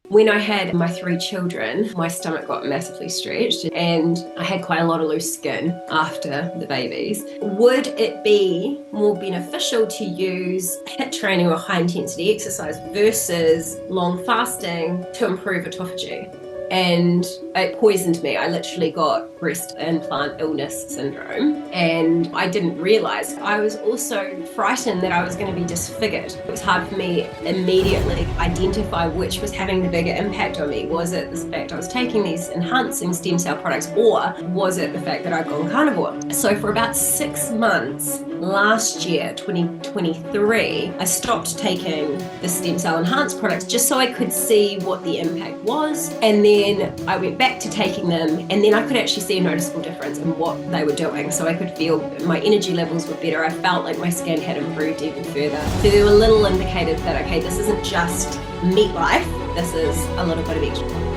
When I had my 3 children, my stomach got massively stretched and I had quite a lot of loose skin after the babies. Would it be more beneficial to use HIIT training or high intensity exercise versus long fasting to improve autophagy? And it poisoned me. I literally got breast implant illness syndrome, and I didn't realize. I was also frightened that I was going to be disfigured. It was hard for me immediately identify which was having the bigger impact on me. Was it the fact I was taking these enhancing stem cell products, or was it the fact that I'd gone carnivore? So for about 6 months last year, 2023, I stopped taking the stem cell enhanced products just so I could see what the impact was. And then I went back to taking them, and then I could actually see a noticeable difference in what they were doing. So I could feel my energy levels were better. I felt like my skin had improved even further. So there were little indicators that, okay, this isn't just meat life, this is a little bit of extra.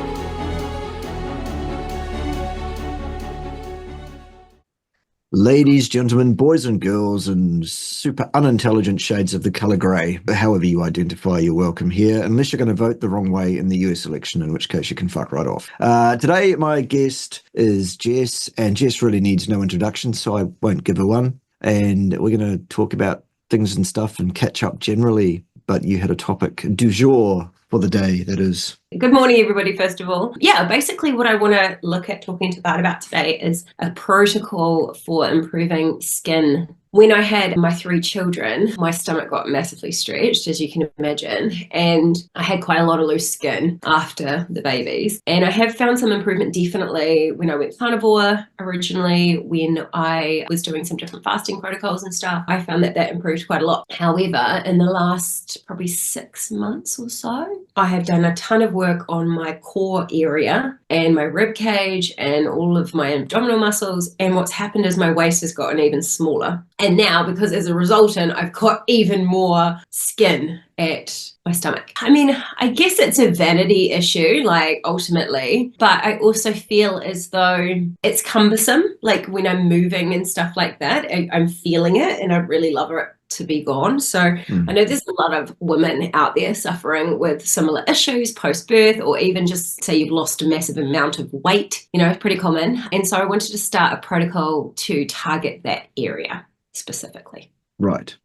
Ladies, gentlemen, boys and girls, and super unintelligent shades of the colour grey, but however you identify, you're welcome here, unless you're going to vote the wrong way in the US election, in which case you can fuck right off. Today, my guest is Jess, and Jess really needs no introduction, so I won't give her one. And we're going to talk about things and stuff and catch up generally, but you had a topic du jour for the day, that is. Good morning, everybody, first of all. Yeah, basically what I want to look at talking to Bart about today is a protocol for improving skin. When I had my 3 children, my stomach got massively stretched, as you can imagine, and I had quite a lot of loose skin after the babies. And I have found some improvement definitely when I went carnivore originally, when I was doing some different fasting protocols and stuff. I found that improved quite a lot. However, in the last probably 6 months or so, I have done a ton of work on my core area and my rib cage and all of my abdominal muscles. And what's happened is my waist has gotten even smaller. And now, because as a resultant, I've got even more skin at my stomach. I mean, I guess it's a vanity issue, like ultimately, but I also feel as though it's cumbersome. Like when I'm moving and stuff like that, I'm feeling it and I'd really love it to be gone. So I know there's a lot of women out there suffering with similar issues post-birth, or even just say you've lost a massive amount of weight, it's pretty common. And so I wanted to start a protocol to target that area specifically. Right.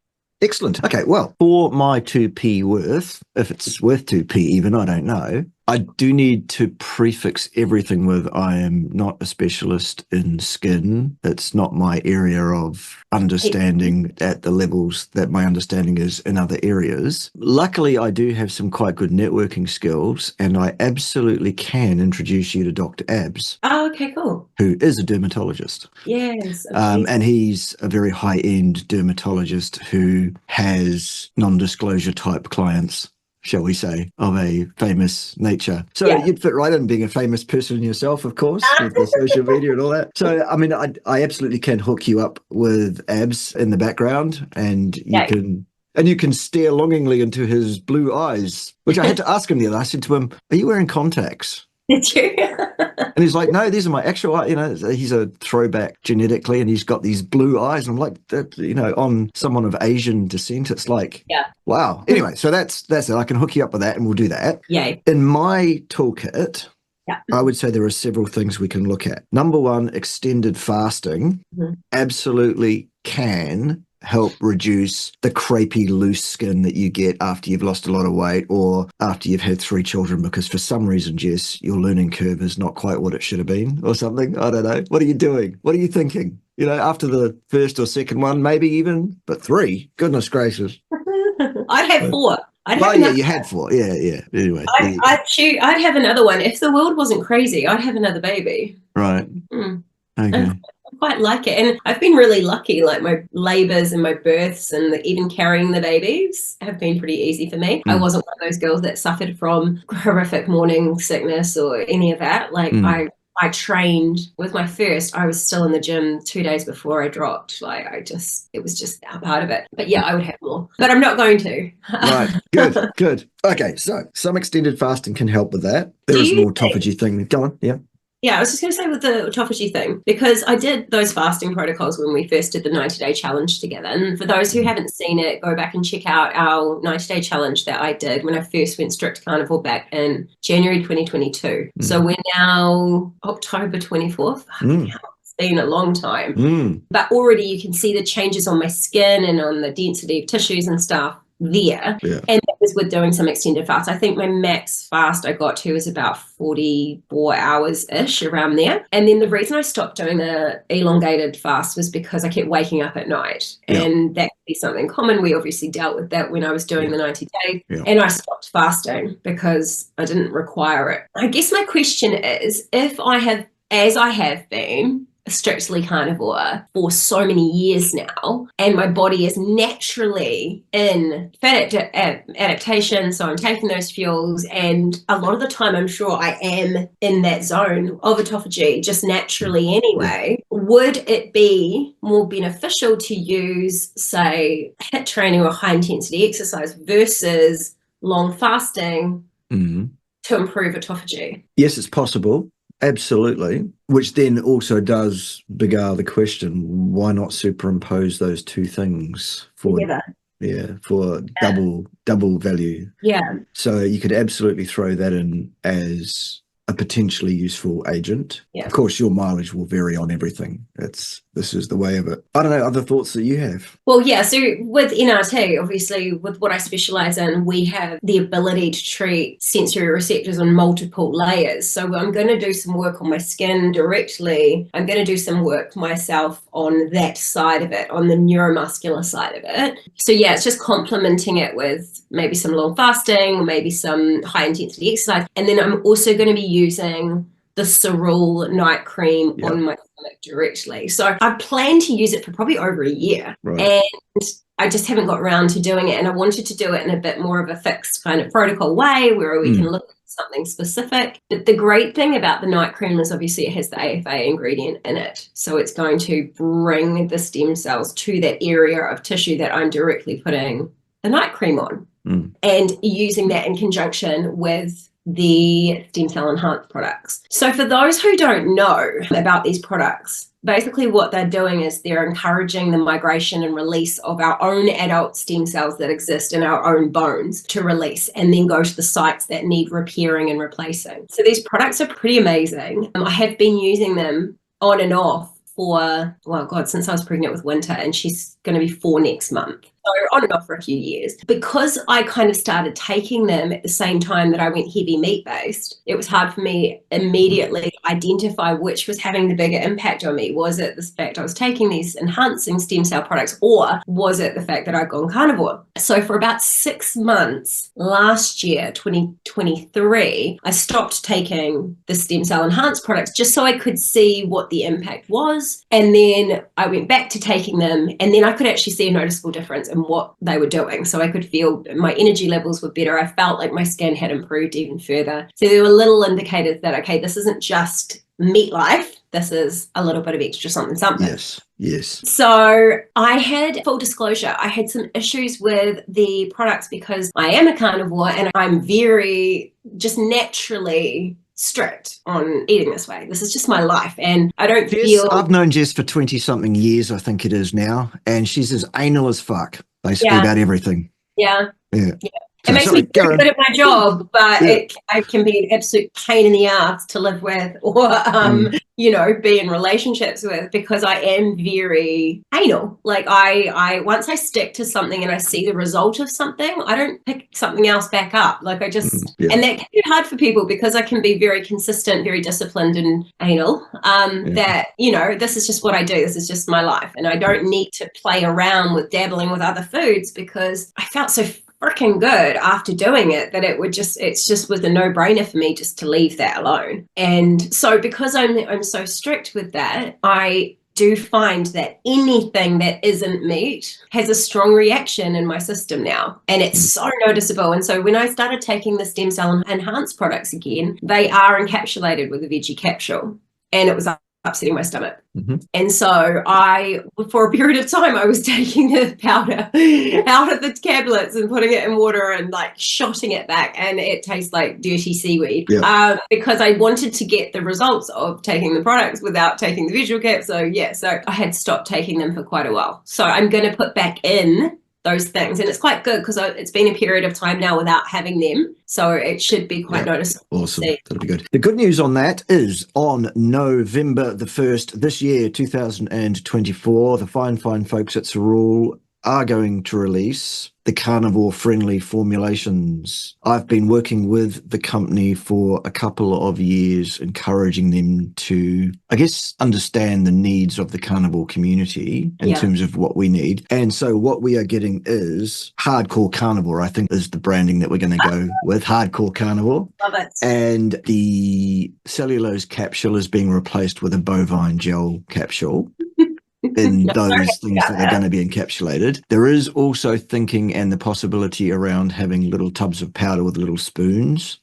Excellent. Okay, well, for my 2p worth, if it's worth 2p even, I don't know, I do need to prefix everything with I am not a specialist in skin. It's not my area of understanding at the levels that my understanding is in other areas. Luckily, I do have some quite good networking skills, and I absolutely can introduce you to Dr. Abs. Oh, okay, cool. Who is a dermatologist. Yes. And he's a very high-end dermatologist who has non-disclosure type clients, shall we say, of a famous nature. So you'd fit right in being a famous person yourself, of course, with the social media and all that. So, I mean, I absolutely can hook you up with Abs in the background, and you can stare longingly into his blue eyes, which I had to ask him the other. I said to him, "Are you wearing contacts?" Did you? And he's like, "No, these are my actual eyes." He's a throwback genetically, and he's got these blue eyes. And I'm like, on someone of Asian descent, it's like, wow. Anyway, so that's it. I can hook you up with that, and we'll do that. Yay. In my toolkit, I would say there are several things we can look at. Number one, extended fasting absolutely can help reduce the crepey loose skin that you get after you've lost a lot of weight or after you've had 3 children, because for some reason, Jess, your learning curve is not quite what it should have been or something. I don't know. What are you doing? What are you thinking? After the first or second one, maybe even, but 3, goodness gracious. I'd have 4. You had 4. Yeah. Anyway. I'd have another one. If the world wasn't crazy, I'd have another baby. Right. Okay. I quite like it. And I've been really lucky, like my labours and my births and even carrying the babies have been pretty easy for me. I wasn't one of those girls that suffered from horrific morning sickness or any of that. Like I trained with my first, I was still in the gym 2 days before I dropped. It was just a part of it. But yeah, I would have more, but I'm not going to. Right. Good. Okay. So some extended fasting can help with that. There is an autophagy thing. Go on. Yeah. Yeah, I was just going to say with the autophagy thing, because I did those fasting protocols when we first did the 90-day challenge together. And for those who haven't seen it, go back and check out our 90-day challenge that I did when I first went strict carnivore back in January 2022. So we're now October 24th. It's been a long time. But already you can see the changes on my skin and on the density of tissues and stuff there. And that was with doing some extended fast. I think my max fast I got to was about 44 hours-ish, around there. And then the reason I stopped doing the elongated fast was because I kept waking up at night. And that could be something common. We obviously dealt with that when I was doing the 90-day. And I stopped fasting because I didn't require it. I guess my question is, if I have, as I have been, strictly carnivore for so many years now, and my body is naturally in fat adaptation, so I'm taking those fuels, and a lot of the time I'm sure I am in that zone of autophagy just naturally anyway, would it be more beneficial to use, say, HIIT training or high intensity exercise versus long fasting to improve autophagy? Yes, it's possible. Absolutely. Which then also does beguile the question, why not superimpose those two things for double value? So you could absolutely throw that in as a potentially useful agent. Of course, your mileage will vary on everything. This is the way of it. I don't know, other thoughts that you have? Well, yeah, so with NRT, obviously, with what I specialize in, we have the ability to treat sensory receptors on multiple layers. So I'm going to do some work on my skin directly. I'm going to do some work myself on that side of it, on the neuromuscular side of it. So yeah, it's just complementing it with maybe some long fasting, or maybe some high intensity exercise. And then I'm also going to be using the Cerule night cream on my stomach directly. So I plan to use it for probably over a year. And I just haven't got around to doing it. And I wanted to do it in a bit more of a fixed kind of protocol way where we can look at something specific. But the great thing about the night cream is obviously it has the AFA ingredient in it. So it's going to bring the stem cells to that area of tissue that I'm directly putting the night cream on. And using that in conjunction with the stem cell enhanced products. So for those who don't know about these products, basically what they're doing is they're encouraging the migration and release of our own adult stem cells that exist in our own bones to release and then go to the sites that need repairing and replacing. So these products are pretty amazing. I have been using them on and off for, well, God, since I was pregnant with Winter, and she's going to be 4 next month. So on and off for a few years. Because I kind of started taking them at the same time that I went heavy meat-based, it was hard for me immediately to identify which was having the bigger impact on me. Was it the fact I was taking these enhancing stem cell products, or was it the fact that I'd gone carnivore? So for about 6 months last year, 2023, I stopped taking the stem cell enhanced products just so I could see what the impact was. And then I went back to taking them, and then I could actually see a noticeable difference in what they were doing. So I could feel my energy levels were better. I felt like my skin had improved even further. So there were little indicators that, okay, this isn't just meat life. This is a little bit of extra something. Yes. So I had, full disclosure, I had some issues with the products because I am a carnivore and I'm very just naturally strict on eating this way. This is just my life, and I don't feel... I've known Jess for 20-something years, I think it is now, and she's as anal as fuck, basically, about everything. Yeah. So, it makes me very good at my job, but it can be an absolute pain in the ass to live with or, be in relationships with, because I am very anal. Like I once I stick to something and I see the result of something, I don't pick something else back up. Like I just, and that can be hard for people because I can be very consistent, very disciplined and anal, that, this is just what I do. This is just my life. And I don't need to play around with dabbling with other foods because I felt so freaking good after doing it that it's just was a no-brainer for me just to leave that alone. And so because I'm so strict with that, I do find that anything that isn't meat has a strong reaction in my system now, and it's so noticeable. And so when I started taking the stem cell enhanced products again, they are encapsulated with a veggie capsule, and it was upsetting my stomach. And so for a period of time, I was taking the powder out of the tablets and putting it in water and like shotting it back, and it tastes like dirty seaweed. Because I wanted to get the results of taking the products without taking the visual cap. So I had stopped taking them for quite a while. So I'm going to put back in those things, and it's quite good because it's been a period of time now without having them, so it should be quite noticeable. Awesome. That'll be good. The good news on that is on November the 1st this year, 2024, the fine folks at ItsRoundLike are going to release the carnivore-friendly formulations. I've been working with the company for a couple of years, encouraging them to, I guess, understand the needs of the carnivore community in terms of what we need. And so what we are getting is hardcore carnivore, I think is the branding that we're going to go with, hardcore carnivore. Love it. And the cellulose capsule is being replaced with a bovine gel capsule. In those things that are going to be encapsulated. There is also thinking and the possibility around having little tubs of powder with little spoons.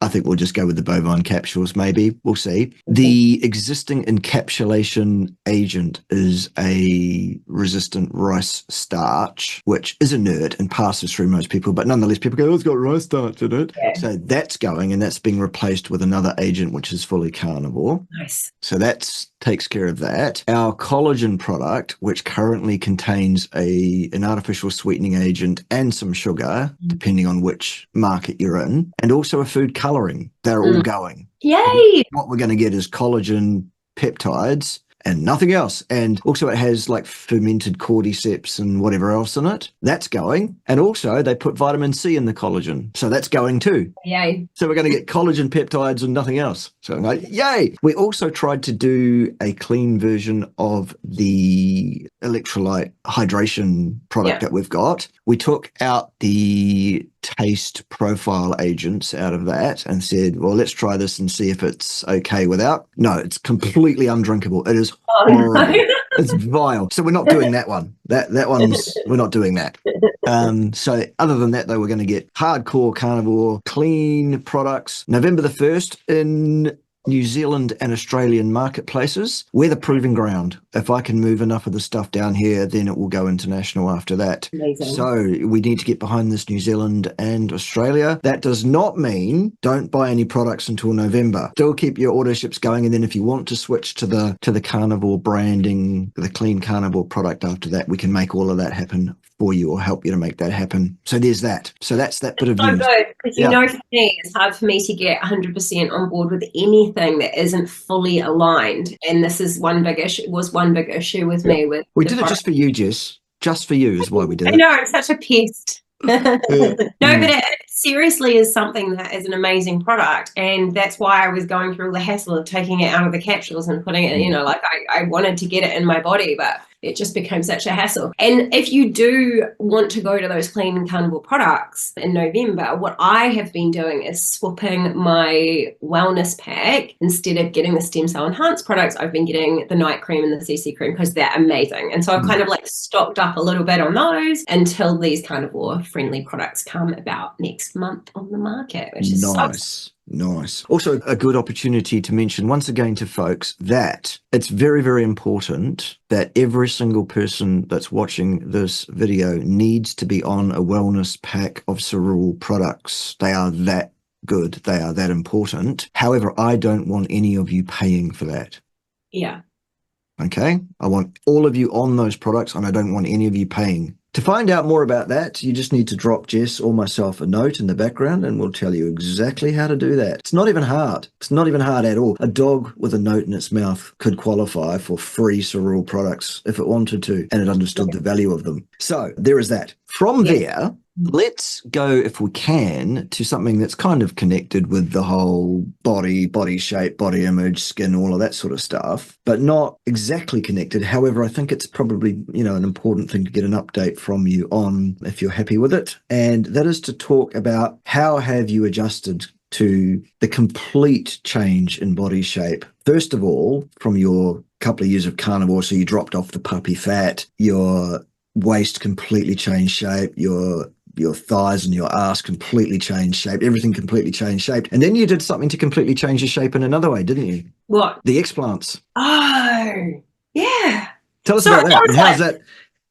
I think we'll just go with the bovine capsules, maybe. We'll see. The existing encapsulation agent is a resistant rice starch, which is inert and passes through most people, but nonetheless people go, oh, it's got rice starch in it. So that's going, and that's being replaced with another agent which is fully carnivore. Nice. So that takes care of that. Our collagen product, which currently contains an artificial sweetening agent and some sugar, depending on which market you're in, and also a food coloring. They're all going. Yay! What we're going to get is collagen peptides and nothing else. And also it has like fermented cordyceps and whatever else in it. That's going. And also they put vitamin C in the collagen. So that's going too. Yay. So we're going to get collagen peptides and nothing else. So I'm like, yay. We also tried to do a clean version of the electrolyte hydration product that we've got. We took out the taste profile agents out of that and said, well, let's try this and see if it's okay without. No, it's completely undrinkable. It is horrible. It's vile. So we're not doing that one. That one's, we're not doing that. So other than that, though, we're going to get hardcore carnivore clean products November the 1st in New Zealand and Australian marketplaces. We're the proving ground. If I can move enough of the stuff down here, then it will go international after that. Amazing. So we need to get behind this New Zealand and Australia. That does not mean don't buy any products until November. Still keep your order ships going. And then if you want to switch to the carnivore branding, the clean carnivore product after that, we can make all of that happen for you or help you to make that happen. So there's that. So that's that bit of news. So good, because you know, for me, it's hard for me to get 100% on board with anything that isn't fully aligned. And this is one big issue. It was one big issue with me. We did it just for you, Jess. Just for you is why we did it. I know, it's such a pest. No, but it seriously is something that is an amazing product, and that's why I was going through the hassle of taking it out of the capsules and putting it, you know, like I wanted to get it in my body, but it just became such a hassle. And if you do want to go to those clean carnivore products in November, what I have been doing is swapping my wellness pack. Instead of getting the stem cell enhanced products, I've been getting the night cream and the CC cream because they're amazing. And so I've kind of like stocked up a little bit on those until these carnivore friendly products come about next month on the market, which is nice. Nice. Also, a good opportunity to mention once again to folks that it's very, very important that every single person that's watching this video needs to be on a wellness pack of ItsRoundLike products. They are that good. They are that important. However, I don't want any of you paying for that. Yeah. Okay? I want all of you on those products, and I don't want any of you paying. To find out more about that, you just need to drop Jess or myself a note in the background and we'll tell you exactly how to do that. It's not even hard. It's not even hard at all. A dog with a note in its mouth could qualify for free ItsRoundLike products if it wanted to and it understood the value of them. So there is that. From there, let's go, if we can, to something that's kind of connected with the whole body shape, body image, skin, all of that sort of stuff, but not exactly connected. However, I think it's probably, you know, an important thing to get an update from you on if you're happy with it. And that is to talk about how have you adjusted to the complete change in body shape. First of all, from your couple of years of carnivore, so you dropped off the puppy fat, your waist completely changed shape, your your thighs and your ass completely changed shape. Everything completely changed shape. And then you did something to completely change your shape in another way, didn't you? What? The explants. Oh, yeah. Tell us about that. And how's that?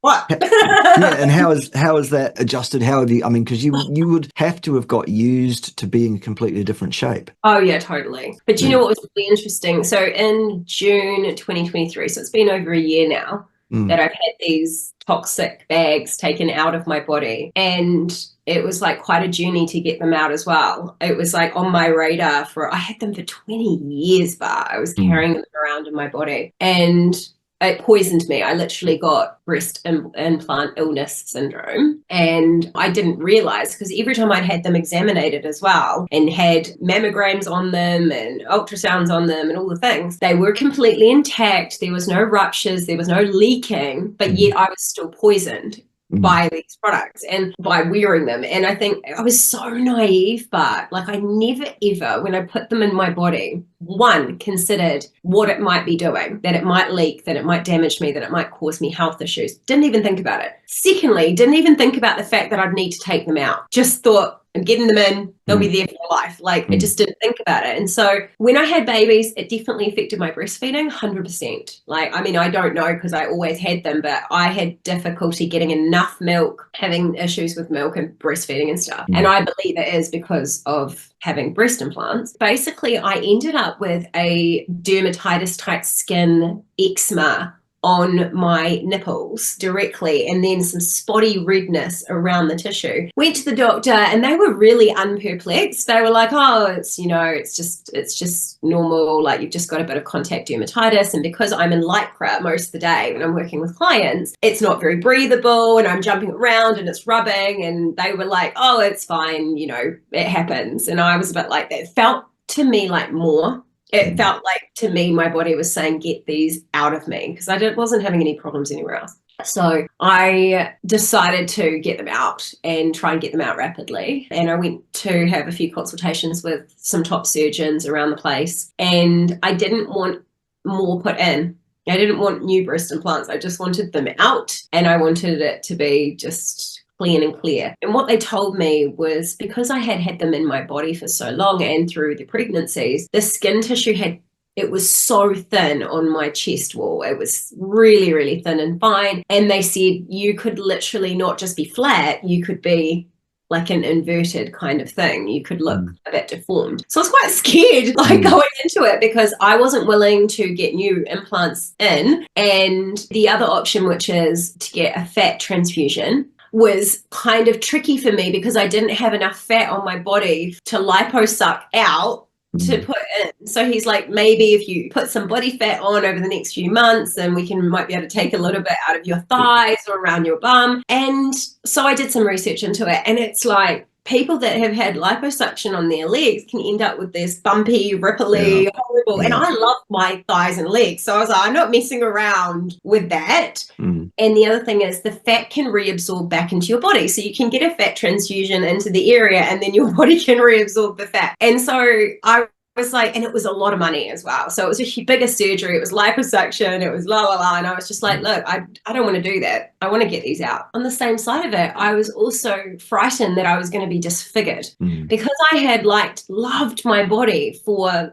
What? Yeah, and how is that adjusted? How have you? I mean, because you would have to have got used to being a completely different shape. Oh yeah, totally. But you know what was really interesting? So in June 2023, so it's been over a year now that I've had these toxic bags taken out of my body, and it was like quite a journey to get them out as well. It was like on my radar I had them for 20 years, but I was carrying them around in my body, and it poisoned me. I literally got breast implant illness syndrome, and I didn't realize, because every time I'd had them examinated as well and had mammograms on them and ultrasounds on them and all the things, they were completely intact. There was no ruptures, there was no leaking, but yet I was still poisoned by these products and by wearing them. And I think I was so naive, but like I never ever, when I put them in my body, one, considered what it might be doing, that it might leak, that it might damage me, that it might cause me health issues. Didn't even think about it. Secondly, didn't even think about the fact that I'd need to take them out. Just thought, I'm getting them in, they'll be there for life. Like I just didn't think about it. And so when I had babies, it definitely affected my breastfeeding 100%. Like, I mean, I don't know because I always had them, but I had difficulty getting enough milk, having issues with milk and breastfeeding and stuff. And I believe it is because of having breast implants. Basically, I ended up with a dermatitis type skin eczema on my nipples directly, and then some spotty redness around the tissue. Went to the doctor and they were really unperplexed. They were like, oh, it's, you know, it's just normal, like you've just got a bit of contact dermatitis. And because I'm in lycra most of the day when I'm working with clients, it's not very breathable and I'm jumping around and it's rubbing. And they were like, oh, it's fine, you know, it happens. And I was a bit like, that felt to me like more. It felt like to me, my body was saying, get these out of me, because I wasn't having any problems anywhere else. So I decided to get them out and try and get them out rapidly. And I went to have a few consultations with some top surgeons around the place. And I didn't want more put in. I didn't want new breast implants. I just wanted them out. And I wanted it to be just clean and clear. And what they told me was, because I had had them in my body for so long and through the pregnancies, the skin tissue it was so thin on my chest wall. It was really, really thin and fine. And they said you could literally not just be flat, you could be like an inverted kind of thing. You could look a bit deformed. So I was quite scared going into it, because I wasn't willing to get new implants in. And the other option, which is to get a fat transfusion, was kind of tricky for me because I didn't have enough fat on my body to liposuck out to put in. So he's like, maybe if you put some body fat on over the next few months, then might be able to take a little bit out of your thighs or around your bum. And so I did some research into it, and it's like, people that have had liposuction on their legs can end up with this bumpy, ripply, horrible. And I love my thighs and legs. So I was like, I'm not messing around with that. And the other thing is the fat can reabsorb back into your body. So you can get a fat transfusion into the area and then your body can reabsorb the fat. And so I was like, and it was a lot of money as well. So it was a bigger surgery. It was liposuction. It was la. And I was just like, look, I don't want to do that. I want to get these out. On the same side of it, I was also frightened that I was going to be disfigured because I had loved my body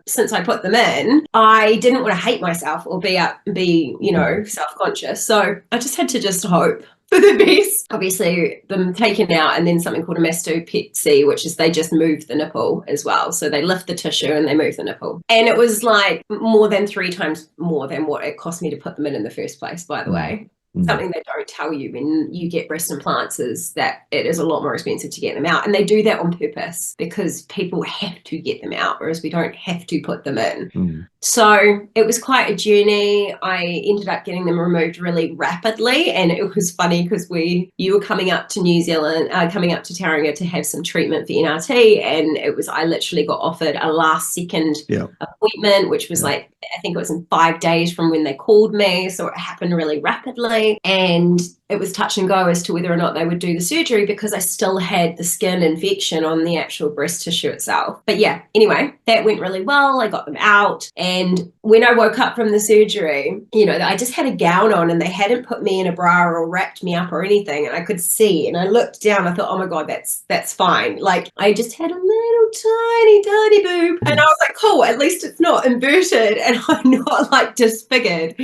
since I put them in. I didn't want to hate myself or be, you know, self-conscious. So I just had to just hope for the best. Obviously, them taken out, and then something called a mastopexy, which is they just move the nipple as well. So they lift the tissue and they move the nipple. And it was like more than 3 times more than what it cost me to put them in the first place, by the way. Something they don't tell you when you get breast implants is that it is a lot more expensive to get them out. And they do that on purpose because people have to get them out, whereas we don't have to put them in. So it was quite a journey. I ended up getting them removed really rapidly. And it was funny because you were coming up to New Zealand, coming up to Tauranga to have some treatment for NRT. And I literally got offered a last second appointment, which was like, I think it was in 5 days from when they called me. So it happened really rapidly. And it was touch and go as to whether or not they would do the surgery because I still had the skin infection on the actual breast tissue itself. But yeah, anyway, that went really well. I got them out, and And when I woke up from the surgery, you know, I just had a gown on and they hadn't put me in a bra or wrapped me up or anything. And I could see, and I looked down, I thought, oh my God, that's fine. Like, I just had a little tiny boob. And I was like, cool, at least it's not inverted and I'm not like disfigured.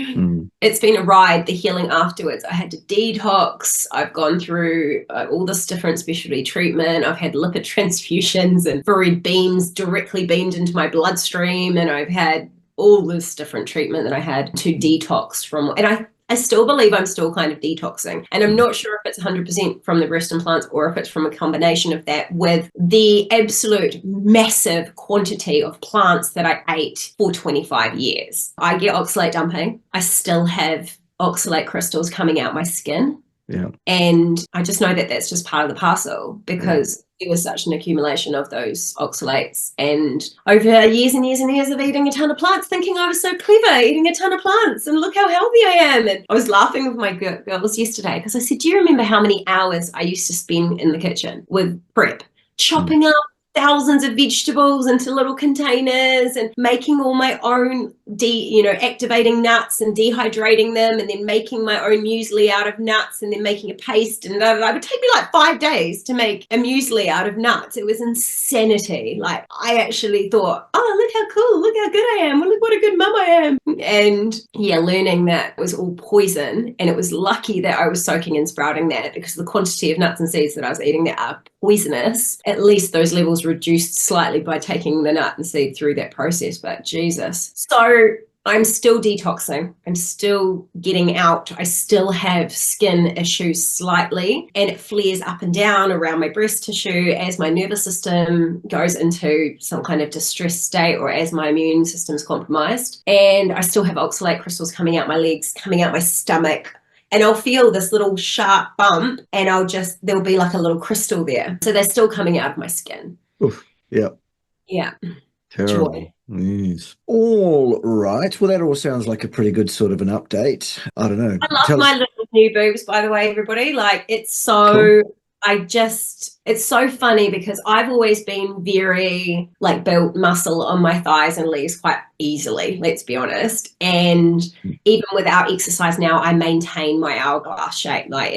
It's been a ride, the healing afterwards. I had to detox. I've gone through all this different specialty treatment. I've had lipid transfusions and infrared beams directly beamed into my bloodstream. And I've had all this different treatment that I had to detox from. And I still believe I'm still kind of detoxing. And I'm not sure if it's 100% from the breast implants or if it's from a combination of that with the absolute massive quantity of plants that I ate for 25 years. I get oxalate dumping. I still have oxalate crystals coming out my skin. Yeah. And I just know that that's just part of the parcel because there was such an accumulation of those oxalates. And over years and years and years of eating a ton of plants, thinking I was so clever, eating a ton of plants and look how healthy I am. And I was laughing with my girls yesterday because I said, do you remember how many hours I used to spend in the kitchen with prep, chopping up thousands of vegetables into little containers and making all my own activating nuts and dehydrating them and then making my own muesli out of nuts and then making a paste, and it would take me like 5 days to make a muesli out of nuts. It was insanity. Like, I actually thought, oh, look how cool, look how good I am, look what a good mum I am. And learning that was all poison, and it was lucky that I was soaking and sprouting that, because the quantity of nuts and seeds that I was eating that are poisonous, at least those levels reduced slightly by taking the nut and seed through that process. But Jesus. So I'm still detoxing. I'm still getting out. I still have skin issues slightly, and it flares up and down around my breast tissue as my nervous system goes into some kind of distress state or as my immune system's compromised. And I still have oxalate crystals coming out my legs, coming out my stomach. And I'll feel this little sharp bump and there'll be like a little crystal there. So they're still coming out of my skin. Oof. Yeah. Yeah. Terrible. Joy. Yes. All right. Well, that all sounds like a pretty good sort of an update. I don't know. I love my little new boobs, by the way, everybody. Like, it's so... Cool. It's so funny because I've always been very like built muscle on my thighs and legs quite easily, let's be honest. And even without exercise now, I maintain my hourglass shape. Like,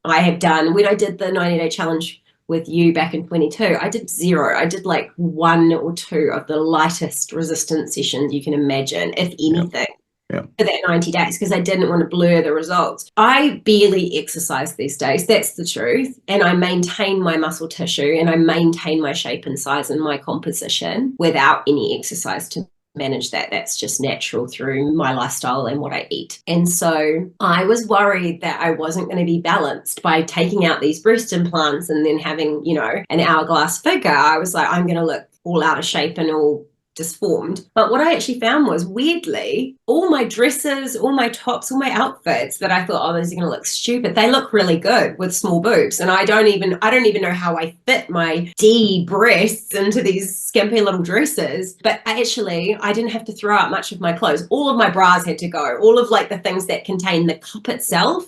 I have done, when I did the 90-day challenge with you back in 22, I did 0. I did like 1 or 2 of the lightest resistance sessions you can imagine, if anything. Yeah. For that 90 days, because I didn't want to blur the results. I barely exercise these days, that's the truth, and I maintain my muscle tissue and I maintain my shape and size and my composition without any exercise to manage that. That's just natural through my lifestyle and what I eat. And so I was worried that I wasn't going to be balanced by taking out these breast implants and then having, an hourglass figure. I was like, I'm going to look all out of shape and all disformed. But what I actually found was, weirdly, all my dresses, all my tops, all my outfits that I thought, oh, these are going to look stupid, they look really good with small boobs. And I don't even know how I fit my D breasts into these skimpy little dresses. But actually, I didn't have to throw out much of my clothes. All of my bras had to go. All of like the things that contain the cup itself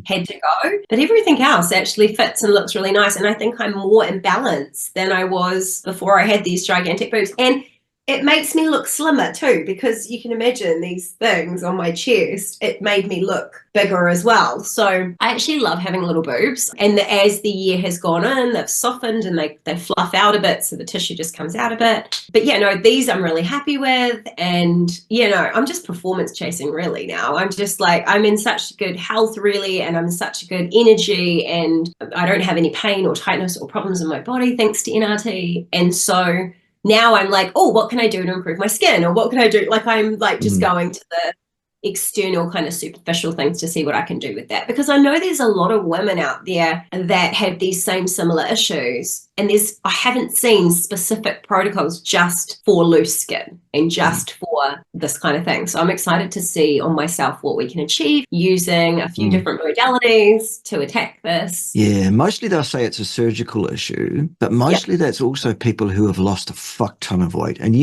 had to go. But everything else actually fits and looks really nice. And I think I'm more in balance than I was before I had these gigantic boobs. And it makes me look slimmer too, because you can imagine these things on my chest. It made me look bigger as well. So I actually love having little boobs. And as the year has gone on, they've softened and they fluff out a bit, so the tissue just comes out a bit. But these I'm really happy with. And, I'm just performance chasing really now. I'm just like, I'm in such good health really, and I'm in such good energy, and I don't have any pain or tightness or problems in my body thanks to NRT. And so now I'm like, oh, what can I do to improve my skin? Or what can I do? Like, I'm like just going to the external kind of superficial things to see what I can do with that. Because I know there's a lot of women out there that have these similar issues. And I haven't seen specific protocols just for loose skin and just for this kind of thing. So I'm excited to see on myself what we can achieve using a few different modalities to attack this. Yeah, mostly they'll say it's a surgical issue, but mostly that's also people who have lost a fuck ton of weight. And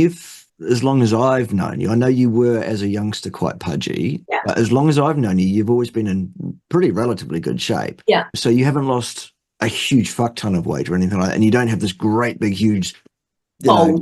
as long as I've known you, I know you were as a youngster quite pudgy, but as long as I've known you, you've always been in pretty relatively good shape. Yeah. So you haven't lost a huge fuck ton of weight or anything like that, and you don't have this great big huge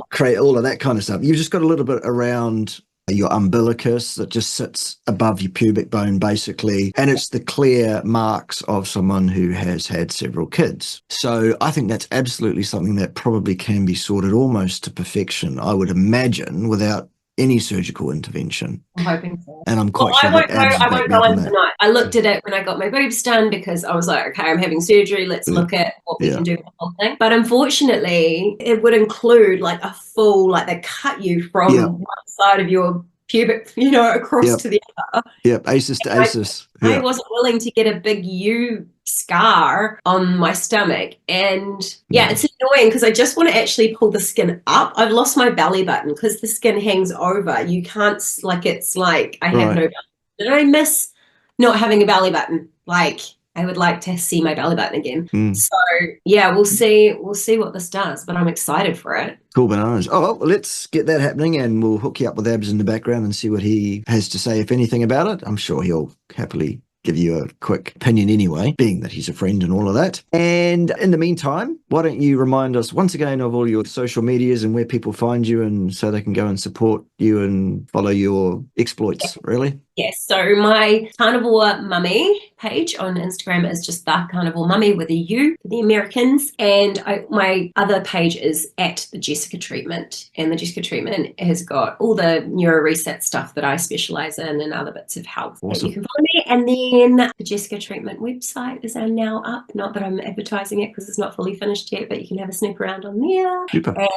create all of that kind of stuff. You've just got a little bit around your umbilicus that just sits above your pubic bone, basically. And it's the clear marks of someone who has had several kids. So I think that's absolutely something that probably can be sorted almost to perfection, I would imagine, without any surgical intervention. I'm hoping so. And I'm quite sure that abs I back won't me up go on in that. tonight. I looked at it when I got my boobs done because I was like, okay, I'm having surgery. Let's look at what we can do with the whole thing. But unfortunately, it would include like a full, like they cut you from one side of your pubic, across to the other. Yep, aces to aces. I wasn't willing to get a big U scar on my stomach. And it's annoying because I just want to actually pull the skin up. I've lost my belly button because the skin hangs over. You can't, like, it's like I have no belly button. And I miss not having a belly button. Like, I would like to see my belly button again. So we'll see what this does, but I'm excited for it. Cool bananas. Oh, well, let's get that happening, and we'll hook you up with Abs in the background and see what he has to say, if anything, about it. I'm sure he'll happily give you a quick opinion anyway, being that he's a friend and all of that. And in the meantime, why don't you remind us once again of all your social medias and where people find you, and so they can go and support you and follow your exploits, really? Yes, so my Carnivore Mummy page on Instagram is just the Carnivore Mummy with a U for the Americans. And my other page is at the Jessica Treatment. And the Jessica Treatment has got all the neuro reset stuff that I specialize in and other bits of health that you can follow me. And then the Jessica Treatment website is now up. Not that I'm advertising it because it's not fully finished yet, but you can have a snoop around on there. Super. And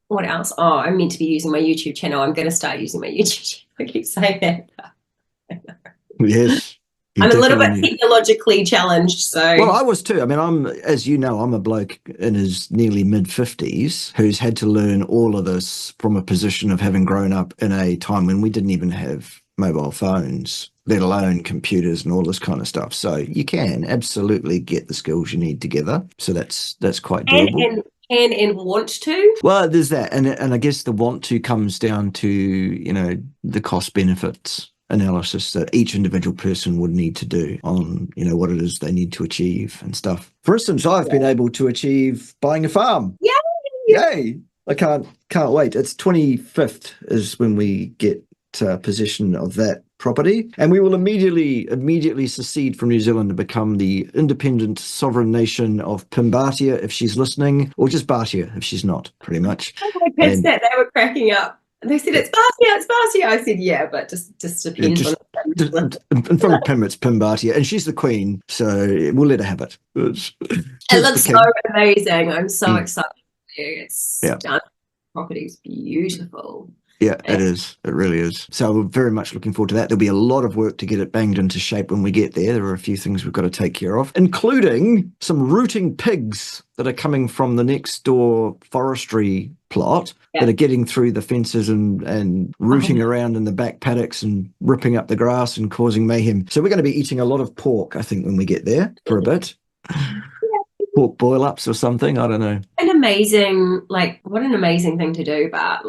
what else? Oh, I'm meant to be using my YouTube channel. I'm going to start using my YouTube channel. I keep saying that. Yes. I'm a little bit technologically challenged, so. Well, I was too. I mean, as you know, I'm a bloke in his nearly mid-50s who's had to learn all of this from a position of having grown up in a time when we didn't even have mobile phones, let alone computers and all this kind of stuff. So you can absolutely get the skills you need together. So that's quite doable. And want to. Well, there's that. And I guess the want to comes down to, the cost benefits analysis that each individual person would need to do on, what it is they need to achieve and stuff. For instance, I've been able to achieve buying a farm. Yay! I can't wait. It's 25th is when we get possession of that property, and we will immediately secede from New Zealand to become the independent sovereign nation of Pimbatia if she's listening, or just Batia if she's not, pretty much. My kids said they were cracking up. And they said, it's Batia. I said, yeah, but just depends on it. And from Pim, it's Pimbatia, and she's the queen, so we'll let her have it. It looks so amazing. I'm so excited for you. It's stunning. The property's beautiful. Yeah, it is. It really is. So we're very much looking forward to that. There'll be a lot of work to get it banged into shape when we get there. There are a few things we've got to take care of, including some rooting pigs that are coming from the next door forestry plot that are getting through the fences and rooting around in the back paddocks and ripping up the grass and causing mayhem. So we're going to be eating a lot of pork, I think, when we get there for a bit. Pork boil-ups or something. I don't know. What an amazing thing to do, Bart.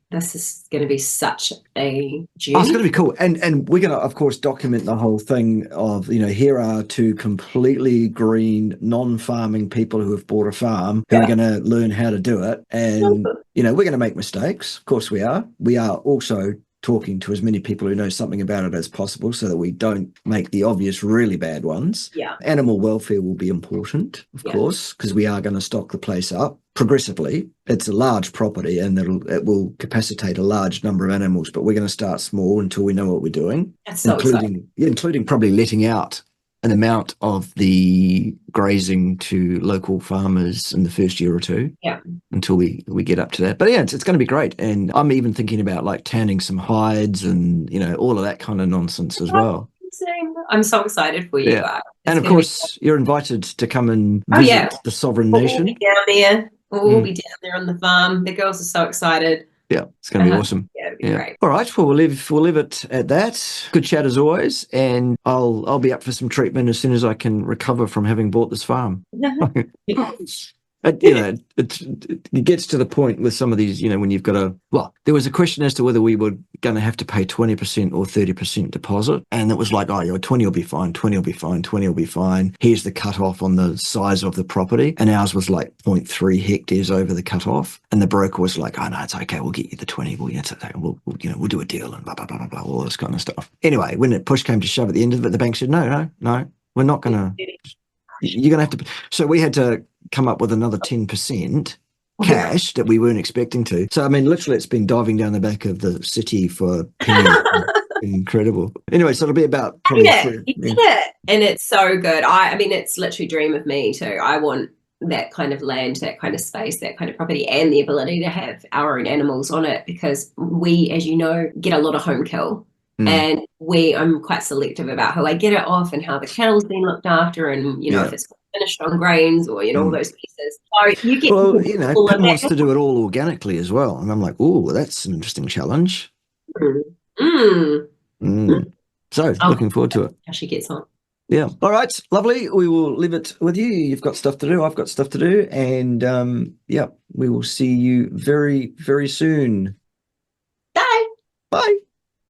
This is going to be such a journey. Oh, it's going to be cool. And we're going to, of course, document the whole thing of, here are two completely green, non-farming people who have bought a farm who are going to learn how to do it. And, we're going to make mistakes. Of course we are. We are also talking to as many people who know something about it as possible so that we don't make the obvious really bad ones. Animal welfare will be important, of course, because we are going to stock the place up progressively. It's a large property and it will capacitate a large number of animals, but we're going to start small until we know what we're doing. That's so exciting. Including probably letting out an amount of the grazing to local farmers in the first year or two until we get up to that. But it's going to be great. And I'm even thinking about tanning some hides and, all of that kind of nonsense as well. I'm so excited for you. And of course, you're invited to come and visit the sovereign nation. We'll be down there. We'll be down there on the farm. The girls are so excited. Yeah, it's going to be awesome. Yeah, it'll be great. All right, well, we'll leave it at that. Good chat as always, and I'll be up for some treatment as soon as I can recover from having bought this farm. It gets to the point with some of these, when you've got there was a question as to whether we were going to have to pay 20% or 30% deposit. And it was like, 20 will be fine, 20 will be fine, 20 will be fine. Here's the cutoff on the size of the property. And ours was like 0.3 hectares over the cutoff. And the broker was like, oh, no, it's okay. We'll get you the 20. We'll do a deal and blah, blah, blah, blah, blah, all this kind of stuff. Anyway, when the push came to shove at the end of it, the bank said, no, we're not going to. You're going to have to. So we had to come up with another 10% cash that we weren't expecting to. So, I mean, literally it's been diving down the back of the city for pennies. Incredible. Anyway, so it'll be about probably and it's so good. I mean, it's literally dream of me too. I want that kind of land, that kind of space, that kind of property, and the ability to have our own animals on it, because we, as you know, get a lot of home kill. And I'm quite selective about who I get it off and how the cattle's been looked after, and if it's finished on grains or all those pieces. So you get Pim wants to do it all organically as well, and I'm like, oh, that's an interesting challenge. So looking forward to it. How she gets on. Yeah. All right. Lovely. We will leave it with you. You've got stuff to do. I've got stuff to do, and we will see you very, very soon. Bye. Bye.